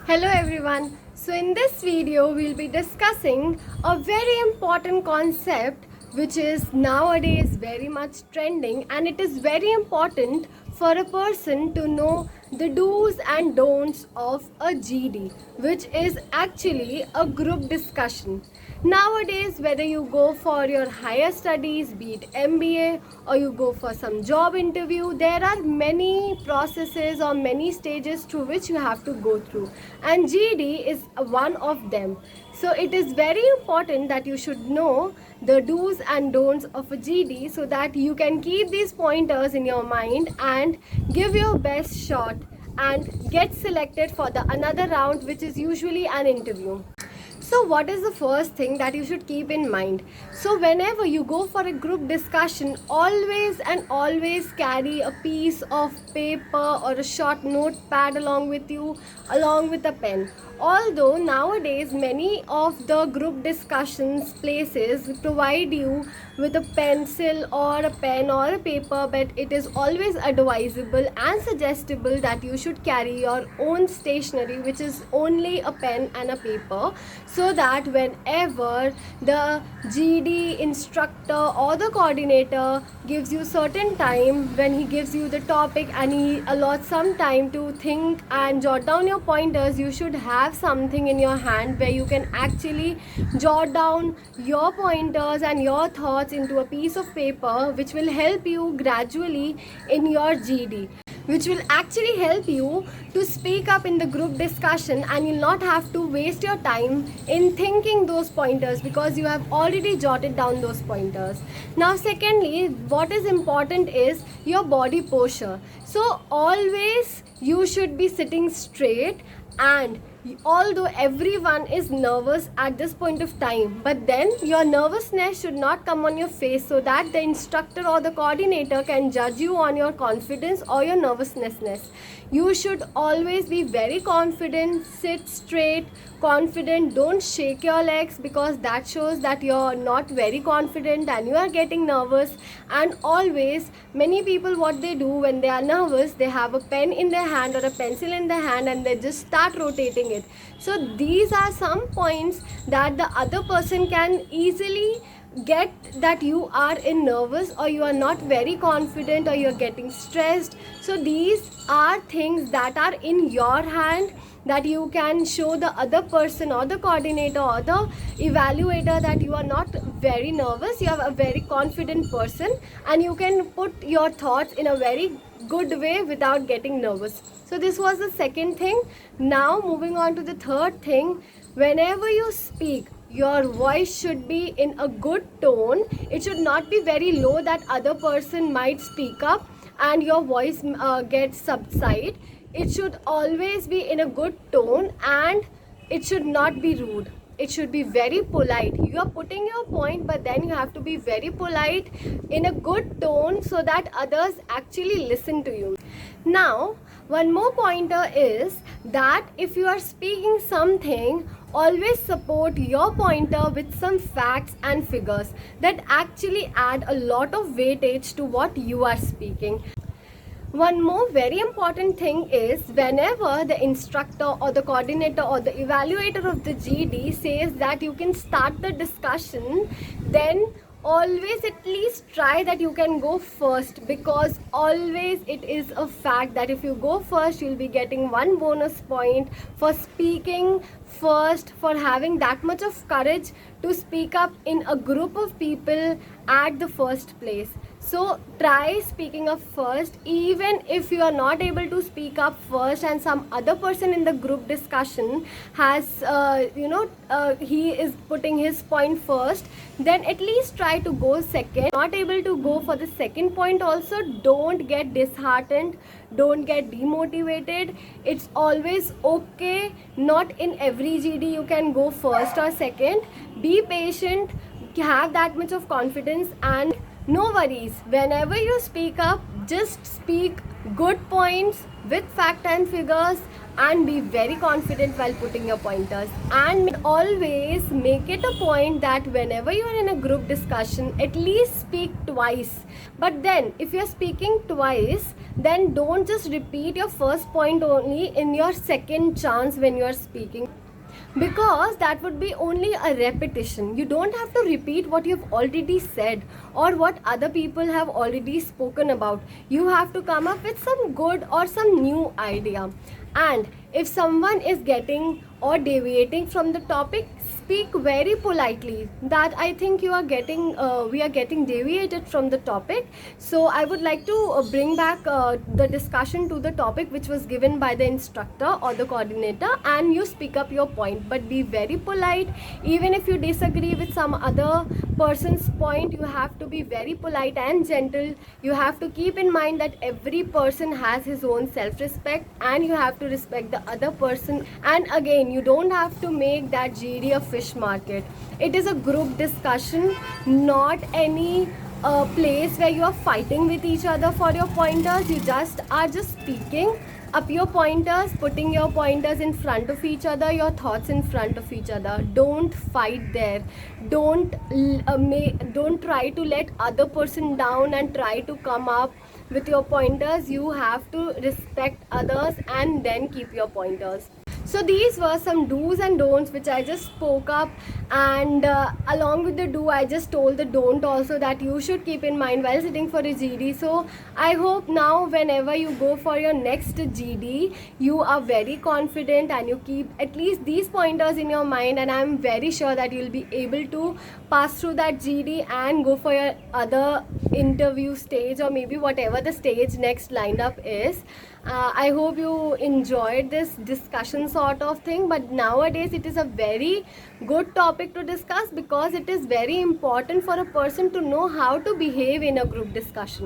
Hello everyone. So in this video we'll be discussing a very important concept which is nowadays very much trending, and it is very important for a person to know the do's and don'ts of a GD, which is actually a group discussion. Nowadays, whether you go for your higher studies, be it MBA, or you go for some job interview, there are many processes or many stages through which you have to go through, and GD is one of them. So it is very important that you should know the do's and don'ts of a GD so that you can keep these pointers in your mind and give your best shot and get selected for the another round, which is usually an interview. So what is the first thing that you should keep in mind? So whenever you go for a group discussion, always carry a piece of paper or a short notepad along with you, along with a pen. Although nowadays many of the group discussions places provide you with a pencil or a pen or a paper, but it is always advisable and suggestible that you should carry your own stationery, which is only a pen and a paper, so that whenever the GD instructor or the coordinator gives you certain time, when he gives you the topic and he allots some time to think and jot down your pointers, you should have something in your hand where you can actually jot down your pointers and your thoughts into a piece of paper, which will help you gradually in your GD, which will actually help you to speak up in the group discussion, and you'll not have to waste your time in thinking those pointers because you have already jotted down those pointers. Now secondly, what is important is your body posture. So always you should be sitting straight, and although everyone is nervous at this point of time, but then your nervousness should not come on your face so that the instructor or the coordinator can judge you on your confidence or your nervousness. You should always be very confident, sit straight, confident, don't shake your legs because that shows that you're not very confident and you are getting nervous. And always, many people, what they do when they are nervous, they have a pen in their hand or a pencil in their hand and they just start rotating it. So these are some points that the other person can easily get, that you are in nervous or you are not very confident or you're getting stressed. So these are things that are in your hand, that you can show the other person or the coordinator or the evaluator that you are not very nervous, you are a very confident person, and you can put your thoughts in a very good way without getting nervous. So this was the second thing. Now moving on to the third thing. Whenever you speak, your voice should be in a good tone. It should not be very low that other person might speak up and your voice gets subside. It should always be in a good tone, and it should not be rude. It should be very polite. You are putting your point, but then you have to be very polite in a good tone so that others actually listen to you. Now, one more pointer is that if you are speaking something, always support your pointer with some facts and figures that actually add a lot of weightage to what you are speaking. One more very important thing is, whenever the instructor or the coordinator or the evaluator of the GD says that you can start the discussion, then always at least try that you can go first, because always it is a fact that if you go first, you'll be getting one bonus point for speaking first, for having that much of courage to speak up in a group of people at the first place. So try speaking up first, even if you are not able to speak up first and some other person in the group discussion has, he is putting his point first, then at least try to go second. Not able to go for the second point also, don't get disheartened, don't get demotivated. It's always okay. Not in every GD you can go first or second. Be patient, have that much of confidence, and No worries, whenever you speak up, just speak good points with fact and figures, and be very confident while putting your pointers. And always make it a point that whenever you are in a group discussion, at least speak twice. But then if you're speaking twice, then don't just repeat your first point only in your second chance when you are speaking, because that would be only a repetition. You don't have to repeat what you've already said or what other people have already spoken about. You have to come up with some good or some new idea. And if someone is getting or deviating from the topic, speak very politely that I think you are getting we are getting deviated from the topic. So I would like to bring back the discussion to the topic which was given by the instructor or the coordinator, and you speak up your point, but be very polite. Even if you disagree with some other person's point, you have to be very polite and gentle. You have to keep in mind that every person has his own self-respect, and you have to respect the other person. And again, you don't have to make that GD a fish market. It is a group discussion, not any place where you are fighting with each other for your pointers. You just are just speaking up your pointers, putting your pointers in front of each other, your thoughts in front of each other. Don't fight there. Don't try to let other person down and try to come up with your pointers. You have to respect others and then keep your pointers. So these were some do's and don'ts which I just spoke up, and along with the do, I just told the don't also, that you should keep in mind while sitting for a GD. So I hope now whenever you go for your next GD, you are very confident and you keep at least these pointers in your mind, and I'm very sure that you'll be able to pass through that GD and go for your other interview stage, or maybe whatever the stage next lined up is. I hope you enjoyed this discussion sort of thing, but nowadays it is a very good topic to discuss, because it is very important for a person to know how to behave in a group discussion.